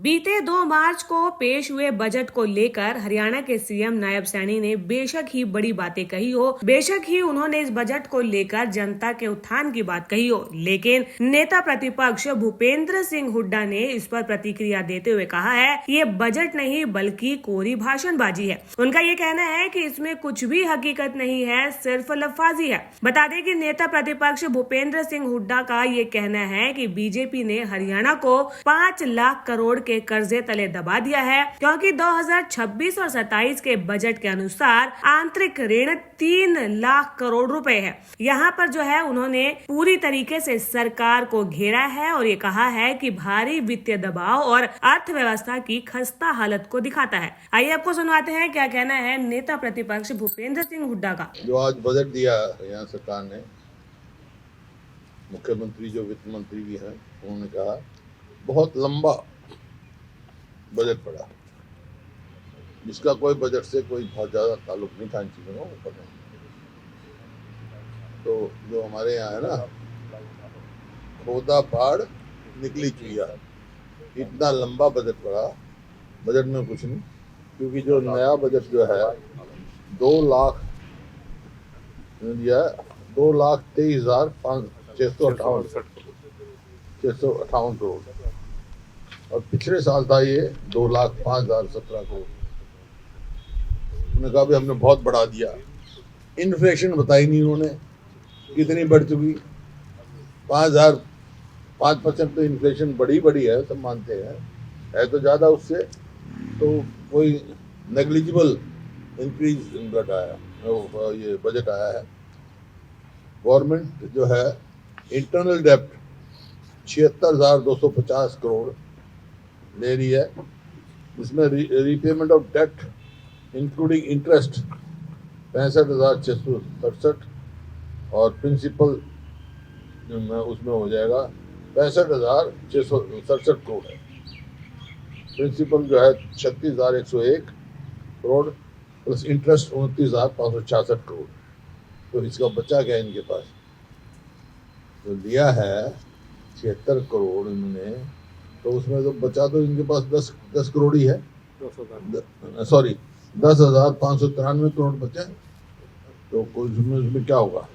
बीते 2 मार्च को पेश हुए बजट को लेकर हरियाणा के सीएम नायब सैनी ने बेशक ही बड़ी बातें कही हो, बेशक ही उन्होंने इस बजट को लेकर जनता के उत्थान की बात कही हो, लेकिन नेता प्रतिपक्ष भूपेंद्र सिंह हुड्डा ने इस पर प्रतिक्रिया देते हुए कहा है कि ये बजट नहीं बल्कि कोरी भाषणबाजी है। उनका ये कहना है कि इसमें कुछ भी हकीकत नहीं है, सिर्फ लफाजी है। बता दें कि नेता प्रतिपक्ष भूपेंद्र सिंह हुड्डा का ये कहना है कि बीजेपी ने हरियाणा को 5 लाख करोड़ के कर्जे तले दबा दिया है, क्योंकि 2026 और 27 के बजट के अनुसार आंतरिक ऋण 3 लाख करोड़ रुपए है। यहाँ पर जो है उन्होंने पूरी तरीके से सरकार को घेरा है और ये कहा है कि भारी वित्तीय दबाव और अर्थव्यवस्था की खस्ता हालत को दिखाता है। आइए आपको सुनवाते हैं क्या कहना है नेता प्रतिपक्ष भूपेंद्र सिंह हुड्डा का। जो आज बजट दिया हरियाणा सरकार ने, मुख्यमंत्री जो वित्त मंत्री भी हैं उन्होंने कहा बहुत लंबा बजट पड़ा, जिसका कोई बजट से कोई बहुत ज़्यादा ताल्लुक नहीं था इन चीज़ों का ऊपर में। तो जो हमारे यहाँ है ना, खोदा पहाड़ निकली चुइया, इतना लंबा बजट पड़ा, बजट में कुछ नहीं। क्योंकि जो नया बजट जो है 2,23,658 करोड़ और पिछले साल था ये 2,05,017 करोड़। उन्होंने कहा भी हमने बहुत बढ़ा दिया। इन्फ्लेशन बताई नहीं उन्होंने कितनी बढ़ चुकी। 5% तो इन्फ्लेशन बड़ी है, सब मानते हैं, है तो ज़्यादा उससे, तो कोई नेग्लिजिबल इंक्रीज ये बजट आया है। गवर्नमेंट जो है इंटरनल डेप्ट 76,250 करोड़ ले रही है, जिसमें repayment of debt including interest 65,667 और प्रिंसिपल उसमें हो जाएगा 65,667 करोड़ है। प्रिंसिपल जो है 36,101 करोड़ प्लस इंटरेस्ट 29,566 करोड़। तो इसका बचा क्या इनके पास? जो लिया है 76 करोड़ इन्होंने, तो उसमें तो बचा तो इनके पास 10 करोड़ ही है, सॉरी 10,593 करोड़ बचे। तो कुछ उसमें क्या होगा?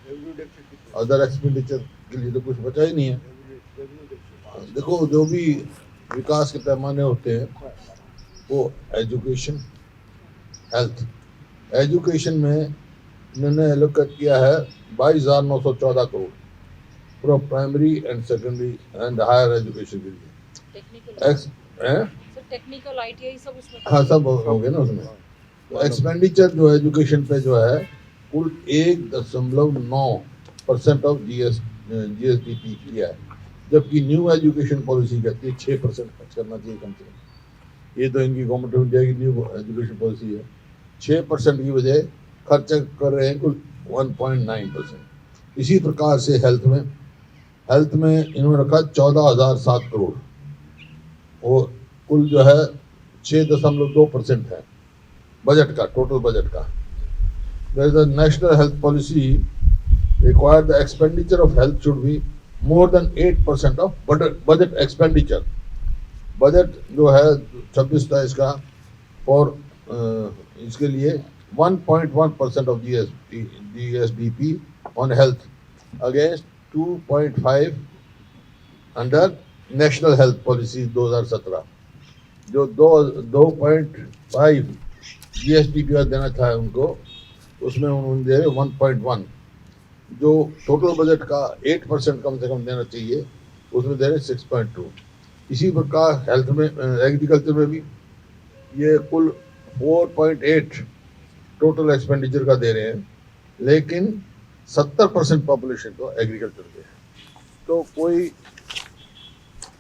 अदर एक्सपेंडिचर के लिए तो कुछ बचा ही नहीं है। देखो, जो भी विकास के पैमाने होते हैं वो एजुकेशन, हेल्थ, एजुकेशन में इन्होंने एलोकेट किया है 22,914 करोड़ पूरा primary and secondary and higher education के लिए। टेक्निकल ITI सब उसमें, हाँ सब हो गए ना उसमें। तो एक्सपेंडिचर जो एजुकेशन पे जो है कुल 1.9% ऑफ GSDP किया है, जबकि न्यू एजुकेशन पॉलिसी कहती है 6% खर्च करना चाहिए कम से कम। ये तो इनकी गवर्नमेंट ऑफ इंडिया की न्यू एजुकेशन पॉलिसी है। 6% की बजाय खर्च कर रहे हैं कुल 1.9%। इसी प्रकार से हेल्थ में इन्होंने रखा 14,007 करोड़, वो कुल जो है 6.2% है बजट का, टोटल बजट का। There is a national health policy require the expenditure of health should be more than 8% of budget expenditure. Budget जो है 26-27 का और इसके लिए 1.1% of GSDP on health against 2.5 under national health policy 2017। जो 2.5 GSDP देना था उनको, उसमें उन्होंने दे 1.1। जो टोटल बजट का 8% कम से कम देना चाहिए, उसमें दे रहे 6.2। इसी प्रकार हेल्थ में, एग्रीकल्चर में भी ये कुल 4.8 टोटल एक्सपेंडिचर का दे रहे हैं, लेकिन 70% पॉपुलेशन तो एग्रीकल्चर के है। तो कोई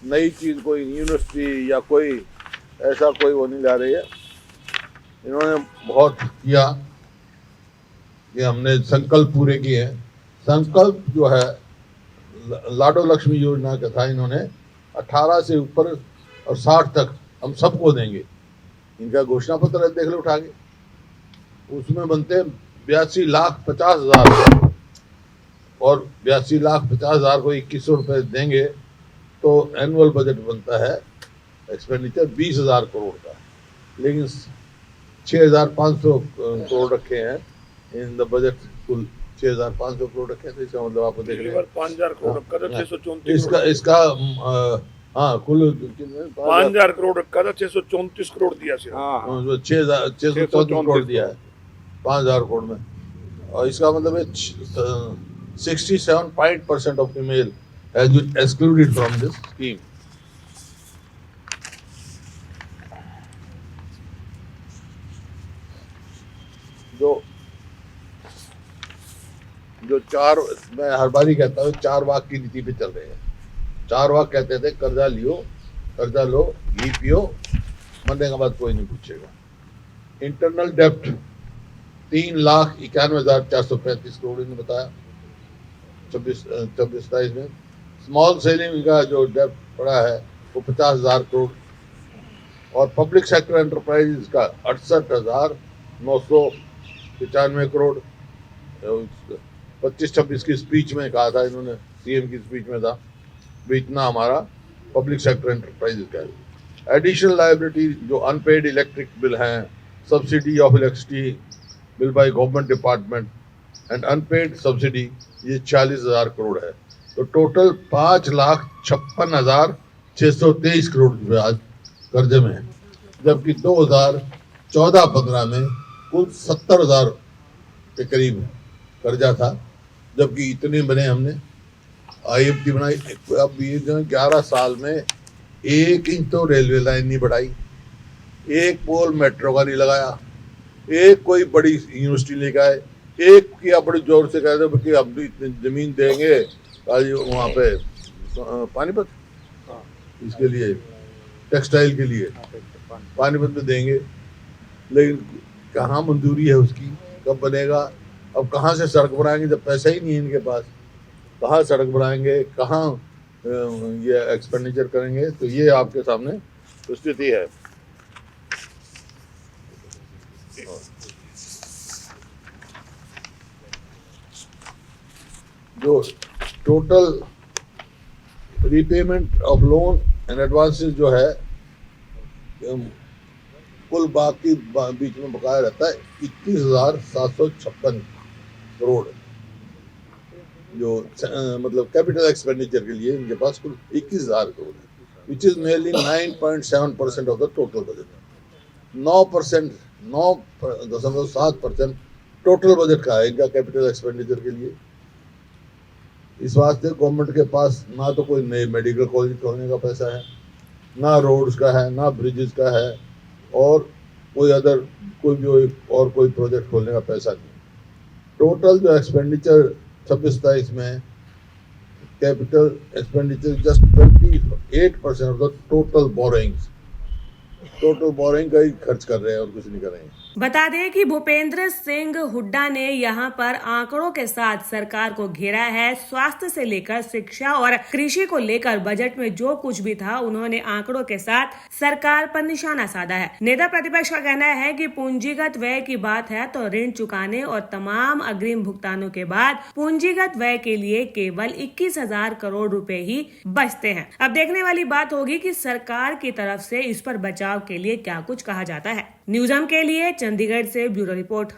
नई चीज़, कोई यूनिवर्सिटी या कोई ऐसा कोई वो नहीं ला रही है। इन्होंने बहुत किया कि हमने संकल्प पूरे किए हैं। संकल्प जो है लाडो लक्ष्मी योजना का था, इन्होंने 18 से ऊपर और 60 तक हम सबको देंगे। इनका घोषणा पत्र है, देख लो उठा के, उसमें बनते 82,50,000 और 82,50,000 को 2100 रुपये देंगे तो एनुअल बजट बनता है एक्सपेंडिचर 20,000 करोड़ का है, लेकिन 6,500 करोड़ रखे हैं इन द बजट। कुल 6,500 करोड़ रखे हैं, तो इसका मतलब आपको देख रहे हैं 5,000 करोड़ रखा था, 634 इसका हाँ कुल 5,000 करोड़ रखा था, 634 करोड़ दिया सिर्फ। 634 करोड़ दिया है 5,000 करोड़ में, और इसका मतलब है 67% of female has been excluded from this scheme. जो चार, मैं हर बार ही कहता हूँ, 4 वाक की नीति पे चल रहे हैं। 4 वाक कहते थे, कर्जा लो, घी पियो, मरने के बाद कोई नहीं पूछेगा। इंटरनल डेप्ट 3,91,435 करोड़ ने बताया 26-27 में। स्मॉल सेलिंग का जो डेप्ट पड़ा है वो 50,000 करोड़, और पब्लिक सेक्टर एंटरप्राइज का 68,995 करोड़। 25-26 की स्पीच में कहा था इन्होंने, सीएम की स्पीच में था भी इतना हमारा पब्लिक सेक्टर एंटरप्राइज का है। एडिशनल लायबिलिटी जो अनपेड इलेक्ट्रिक बिल हैं, subsidy of electricity bill by government department and unpaid subsidy, ये 40,000 करोड़ है। तो टोटल 5,56,623 करोड़ रुपए आज कर्जे में है, जबकि 2014-15 में कुल 70,000 के करीब कर्जा था, जबकि इतने बने हमने IFT बनाई। अब ये जो 11 साल में 1 इंच तो रेलवे लाइन नहीं बढ़ाई, 1 पोल मेट्रो का नहीं लगाया, 1 कोई बड़ी यूनिवर्सिटी लेकर आए, 1 किया बड़ी जोर से कह रहे कि हम भी इतनी जमीन देंगे वहाँ पे पानीपत, इसके लिए टेक्सटाइल के लिए पानीपत में देंगे, लेकिन कहाँ मंजूरी है उसकी, कब बनेगा? अब कहाँ से सड़क बनाएंगे जब पैसा ही नहीं है इनके पास? कहाँ सड़क बनाएंगे, कहाँ ये एक्सपेंडिचर करेंगे? तो ये आपके सामने स्थिति है। जो total repayment of loan and advances जो है, कुल बाकी बीच में बकाया रहता है 21,756 करोड़, जो मतलब कैपिटल एक्सपेंडिचर के लिए इनके पास कुल 21,000 करोड़ है, which is nearly 9.7% of the total budget. 9.7% total budget का है इनका कैपिटल एक्सपेंडिचर के लिए। इस वास्ते गवर्नमेंट के पास ना तो कोई नए मेडिकल कॉलेज खोलने का पैसा है, ना रोड्स का है, ना ब्रिजेस का है, और कोई कोई प्रोजेक्ट खोलने का पैसा नहीं। टोटल जो एक्सपेंडिचर 26-27 में capital expenditure just 28% of the total borrowings. Total boring का ही खर्च कर रहे हैं और कुछ नहीं कर रहे हैं। बता दें कि भूपेंद्र सिंह हुड्डा ने यहां पर आंकड़ों के साथ सरकार को घेरा है। स्वास्थ्य से लेकर शिक्षा और कृषि को लेकर बजट में जो कुछ भी था, उन्होंने आंकड़ों के साथ सरकार पर निशाना साधा है। नेता प्रतिपक्ष का कहना है कि पूंजीगत व्यय की बात है तो ऋण चुकाने और तमाम अग्रिम भुगतानों के बाद पूंजीगत व्यय के लिए केवल 21,000 करोड़ रुपए ही बचते हैं। अब देखने वाली बात होगी कि सरकार की तरफ से इस पर बचाव के लिए क्या कुछ कहा जाता है। न्यूज़म के लिए चंडीगढ़ से ब्यूरो रिपोर्ट।